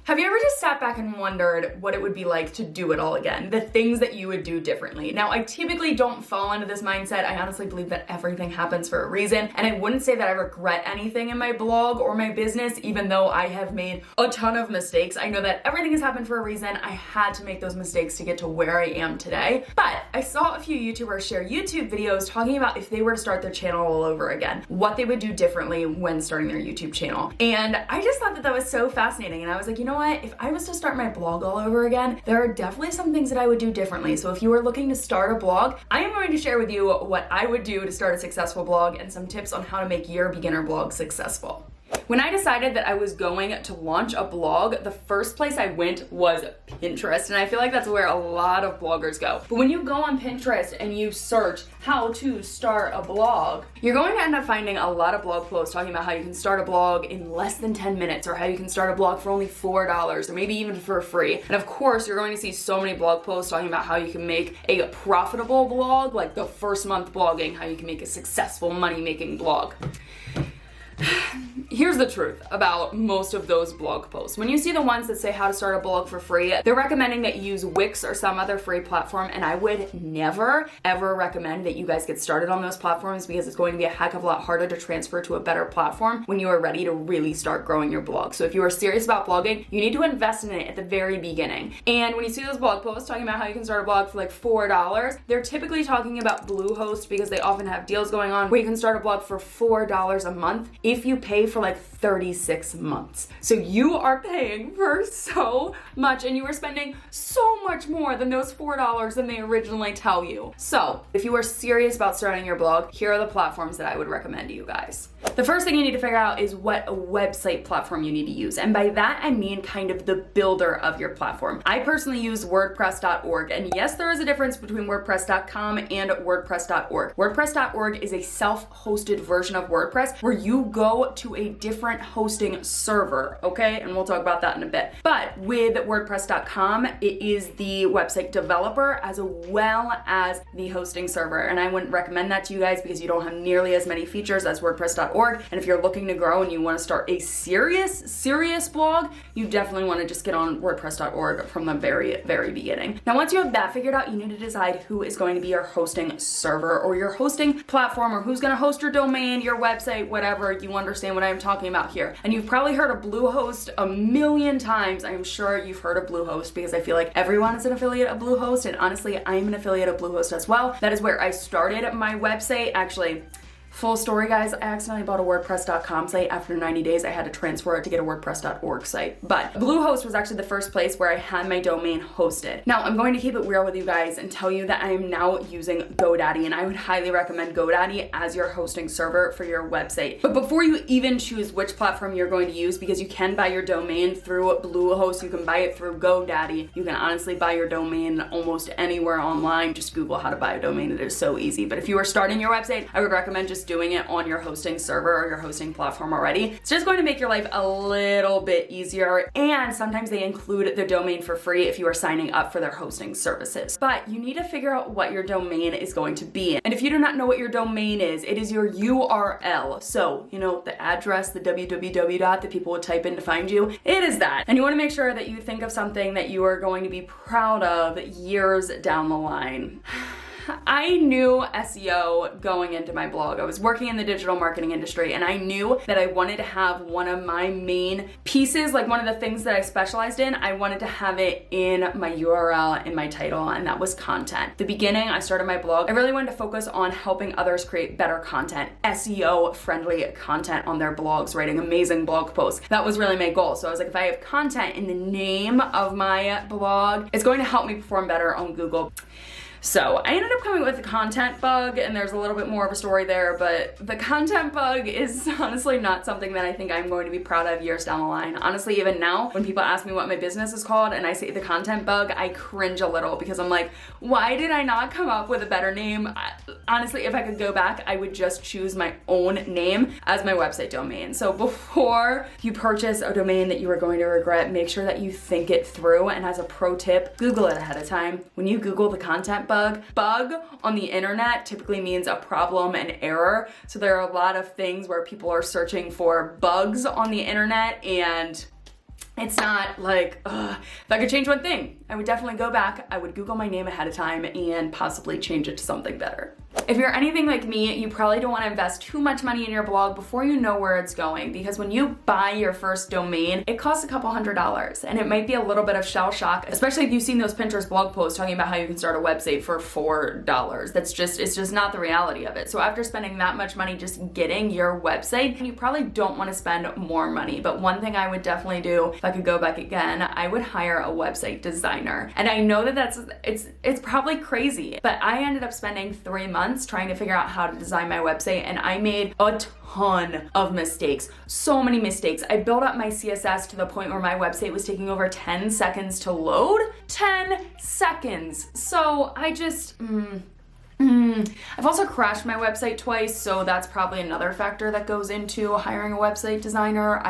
Have you ever just sat back and wondered what it would be like to do it all again? The things that you would do differently. Now, I typically don't fall into this mindset. I honestly believe that everything happens for a reason, and I wouldn't say that I regret anything in my blog or my business, even though I have made a ton of mistakes. I know that everything has happened for a reason. I had to make those mistakes to get to where I am today. But I saw a few YouTubers share YouTube videos talking about if they were to start their channel all over again, what they would do differently when starting their YouTube channel. And I just thought that that was so fascinating. And I was like, you know what? If I was to start my blog all over again, there are definitely some things that I would do differently. So if you are looking to start a blog, I am going to share with you what I would do to start a successful blog and some tips on how to make your beginner blog successful. When I decided that I was going to launch a blog, the first place I went was Pinterest, and I feel like that's where a lot of bloggers go. But when you go on Pinterest and you search how to start a blog, you're going to end up finding a lot of blog posts talking about how you can start a blog in less than 10 minutes, or how you can start a blog for only $4, or maybe even for free. And of course, you're going to see so many blog posts talking about how you can make a profitable blog, like the first month blogging, how you can make a successful money-making blog. Here's the truth about most of those blog posts. When you see the ones that say how to start a blog for free, they're recommending that you use Wix or some other free platform, and I would never, ever recommend that you guys get started on those platforms, because it's going to be a heck of a lot harder to transfer to a better platform when you are ready to really start growing your blog. So if you are serious about blogging, you need to invest in it at the very beginning. And when you see those blog posts talking about how you can start a blog for like $4, they're typically talking about Bluehost, because they often have deals going on where you can start a blog for $4 a month if you pay for like 36 months. So you are paying for so much, and you are spending so much more than those $4 than they originally tell you. So if you are serious about starting your blog, here are the platforms that I would recommend to you guys. The first thing you need to figure out is what website platform you need to use. And by that, I mean kind of the builder of your platform. I personally use WordPress.org. And yes, there is a difference between WordPress.com and WordPress.org. WordPress.org is a self-hosted version of WordPress where you go to a different hosting server, okay? And we'll talk about that in a bit. But with WordPress.com, it is the website developer as well as the hosting server. And I wouldn't recommend that to you guys because you don't have nearly as many features as WordPress.org. And if you're looking to grow and you want to start a serious blog, you definitely want to just get on WordPress.org from the very beginning. Now, once you have that figured out, you need to decide who is going to be your hosting server or your hosting platform, or who's going to host your domain, your website, whatever. You understand what I'm talking about here. And you've probably heard of Bluehost a million times. I'm sure you've heard of Bluehost because I feel like everyone is an affiliate of Bluehost, and honestly, I'm an affiliate of Bluehost as well. That is where I started my website. Actually, full story, guys, I accidentally bought a WordPress.com site. After 90 days, I had to transfer it to get a WordPress.org site. But Bluehost was actually the first place where I had my domain hosted. Now, I'm going to keep it real with you guys and tell you that I am now using GoDaddy, and I would highly recommend GoDaddy as your hosting server for your website. But before you even choose which platform you're going to use, because you can buy your domain through Bluehost, you can buy it through GoDaddy, you can honestly buy your domain almost anywhere online. Just Google how to buy a domain. It is so easy. But if you are starting your website, I would recommend just doing it on your hosting server or your hosting platform already. It's just going to make your life a little bit easier, and sometimes they include the domain for free if you are signing up for their hosting services. But you need to figure out what your domain is going to be. And if you do not know what your domain is, it is your URL. So, you know, the address, the www that people would type in to find you, it is that. And you want to make sure that you think of something that you are going to be proud of years down the line. I knew SEO going into my blog. I was working in the digital marketing industry, and I knew that I wanted to have one of my main pieces, like one of the things that I specialized in, I wanted to have it in my URL, in my title, and that was content. The beginning, I started my blog. I really wanted to focus on helping others create better content, SEO-friendly content on their blogs, writing amazing blog posts. That was really my goal. So I was like, if I have content in the name of my blog, it's going to help me perform better on Google. So I ended up coming with the content bug, and there's a little bit more of a story there, but the content bug is honestly not something that I think I'm going to be proud of years down the line. Honestly, even now, when people ask me what my business is called and I say the content bug, I cringe a little because I'm like, why did I not come up with a better name? Honestly, if I could go back, I would just choose my own name as my website domain. So before you purchase a domain that you are going to regret, make sure that you think it through. And as a pro tip, Google it ahead of time. When you Google the content bug on the internet typically means a problem, an error. So there are a lot of things where people are searching for bugs on the internet, and It's not like, if I could change one thing, I would definitely go back, I would Google my name ahead of time and possibly change it to something better. If you're anything like me, you probably don't want to invest too much money in your blog before you know where it's going, because when you buy your first domain, it costs a couple $100s, and it might be a little bit of shell shock, especially if you've seen those Pinterest blog posts talking about how you can start a website for $4. It's just not the reality of it. So after spending that much money just getting your website, you probably don't want to spend more money. But one thing I would definitely do, if I could go back again, I would hire a website designer. And I know that it's probably crazy, but I ended up spending 3 months trying to figure out how to design my website, and I made a ton of mistakes. So many mistakes. I built up my CSS to the point where my website was taking over 10 seconds to load. 10 seconds. So I just, I've also crashed my website twice, so that's probably another factor that goes into hiring a website designer.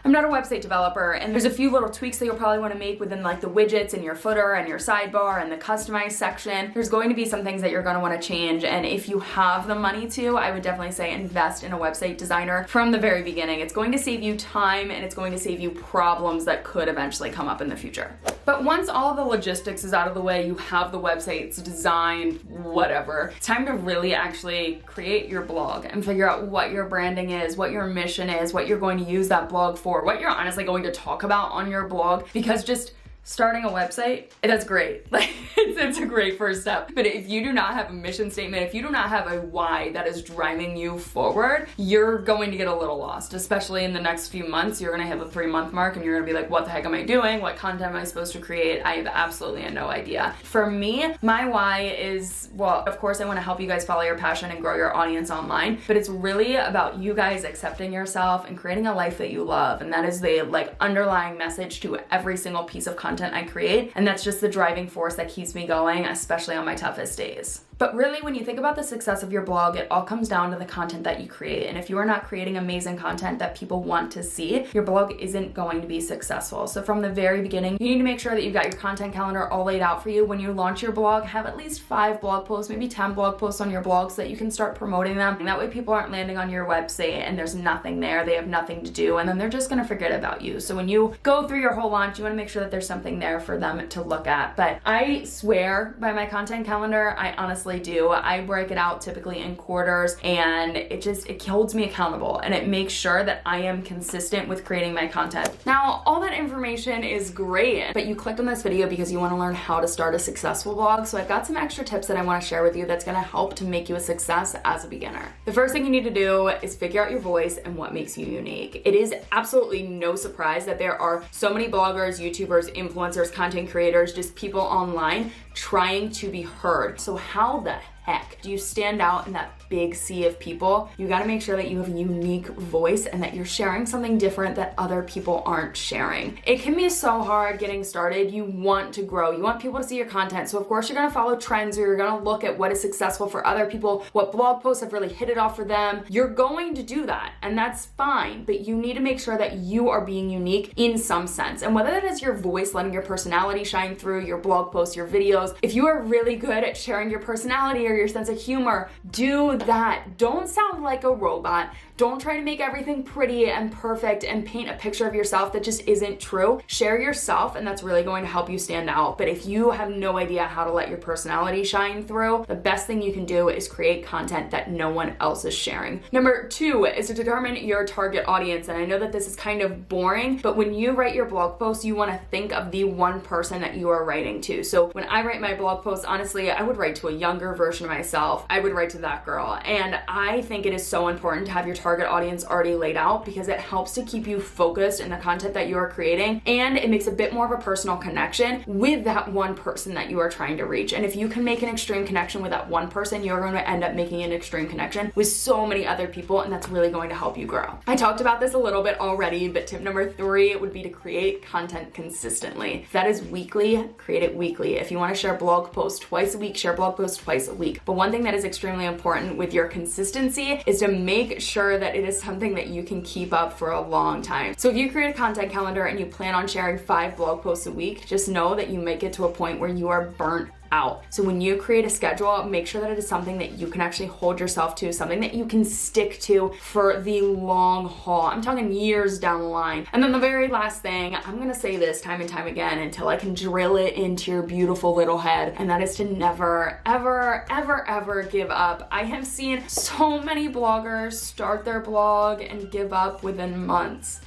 I'm not a website developer, and there's a few little tweaks that you'll probably want to make within like the widgets and your footer and your sidebar and the customize section. There's going to be some things that you're going to want to change, and if you have the money to, I would definitely say invest in a website designer from the very beginning. It's going to save you time, and it's going to save you problems that could eventually come up in the future. But once all the logistics is out of the way, you have the websites designed, whatever, it's time to really actually create your blog and figure out what your branding is, what your mission is, what you're going to use that blog for, what you're honestly going to talk about on your blog, because just starting a website, that's great. Like, it's a great first step. But if you do not have a mission statement, if you do not have a why that is driving you forward, you're going to get a little lost, especially in the next few months. You're going to hit the 3-month mark and you're going to be like, what the heck am I doing? What content am I supposed to create? I have absolutely no idea. For me, my why is, well, of course I want to help you guys follow your passion and grow your audience online, but it's really about you guys accepting yourself and creating a life that you love. And that is the underlying message to every single piece of content I create, and that's just the driving force that keeps me going, especially on my toughest days. But really, when you think about the success of your blog, it all comes down to the content that you create. And if you are not creating amazing content that people want to see, your blog isn't going to be successful. So from the very beginning, you need to make sure that you've got your content calendar all laid out for you. When you launch your blog, have at least 5 blog posts, maybe 10 blog posts on your blog so that you can start promoting them. And that way people aren't landing on your website and there's nothing there, they have nothing to do, and then they're just gonna forget about you. So when you go through your whole launch, you wanna make sure that there's something there for them to look at. But I swear by my content calendar, I honestly do. I break it out typically in quarters, and it holds me accountable, and it makes sure that I am consistent with creating my content. Now, all that information is great, but you clicked on this video because you want to learn how to start a successful blog. So I've got some extra tips that I want to share with you that's going to help to make you a success as a beginner. The first thing you need to do is figure out your voice and what makes you unique. It is absolutely no surprise that there are so many bloggers, YouTubers, influencers, content creators, just people online trying to be heard. So how the heck do you stand out in that big sea of people? You gotta make sure that you have a unique voice and that you're sharing something different that other people aren't sharing. It can be so hard getting started. You want to grow. You want people to see your content. So of course you're gonna follow trends, or you're gonna look at what is successful for other people, what blog posts have really hit it off for them. You're going to do that, and that's fine, but you need to make sure that you are being unique in some sense. And whether that is your voice, letting your personality shine through your blog posts, your videos, if you are really good at sharing your personality or your sense of humor, do that. Don't sound like a robot. Don't try to make everything pretty and perfect and paint a picture of yourself that just isn't true. Share yourself, and that's really going to help you stand out. But if you have no idea how to let your personality shine through, the best thing you can do is create content that no one else is sharing. Number 2 is to determine your target audience. And I know that this is kind of boring, but when you write your blog post, you want to think of the one person that you are writing to. So when I write my blog post, honestly, I would write to a younger version of myself. I would write to that girl. And I think it is so important to have your target audience already laid out, because it helps to keep you focused in the content that you are creating, and it makes a bit more of a personal connection with that one person that you are trying to reach. And if you can make an extreme connection with that one person, you're going to end up making an extreme connection with so many other people, and that's really going to help you grow. I talked about this a little bit already, but tip number 3 would be to create content consistently. If that is weekly, create it weekly. If you want to share blog posts twice a week, share blog posts twice a week. But one thing that is extremely important with your consistency is to make sure that it is something that you can keep up for a long time. So if you create a content calendar and you plan on sharing 5 blog posts a week, just know that you might get to a point where you are burnt out. So when you create a schedule, make sure that it is something that you can actually hold yourself to, something that you can stick to for the long haul. I'm talking years down the line. And then the very last thing, I'm gonna say this time and time again until I can drill it into your beautiful little head, and that is to never, ever, ever, ever give up. I have seen so many bloggers start their blog and give up within months.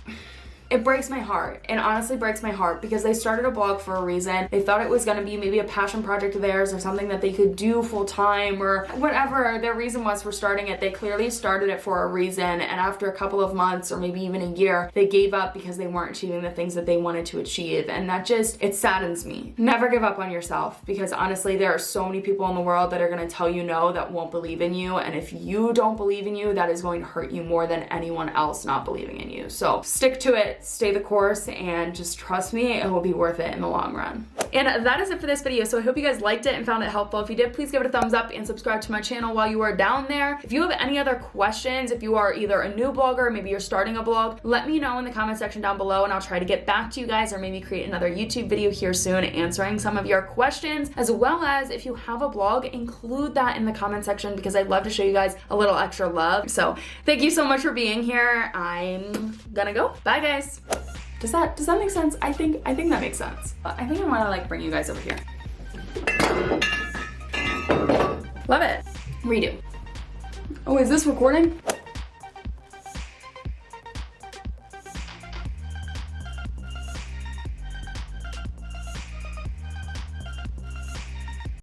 It breaks my heart. It honestly breaks my heart because they started a blog for a reason. They thought it was gonna be maybe a passion project of theirs or something that they could do full time or whatever their reason was for starting it. They clearly started it for a reason, and after a couple of months or maybe even a year, they gave up because they weren't achieving the things that they wanted to achieve. And that just, it saddens me. Never give up on yourself, because honestly, there are so many people in the world that are gonna tell you no, that won't believe in you. And if you don't believe in you, that is going to hurt you more than anyone else not believing in you. So stick to it. Stay the course, and just trust me, it will be worth it in the long run. And that is it for this video. So I hope you guys liked it and found it helpful. If you did, please give it a thumbs up and subscribe to my channel while you are down there. If you have any other questions, if you are either a new blogger, maybe you're starting a blog, let me know in the comment section down below, and I'll try to get back to you guys, or maybe create another YouTube video here soon answering some of your questions. As well as, if you have a blog, include that in the comment section, because I'd love to show you guys a little extra love. So thank you so much for being here. I'm gonna go. Bye guys. Does that make sense? I think that makes sense. I think I wanna like bring you guys over here. Love it. Redo. Oh, is this recording?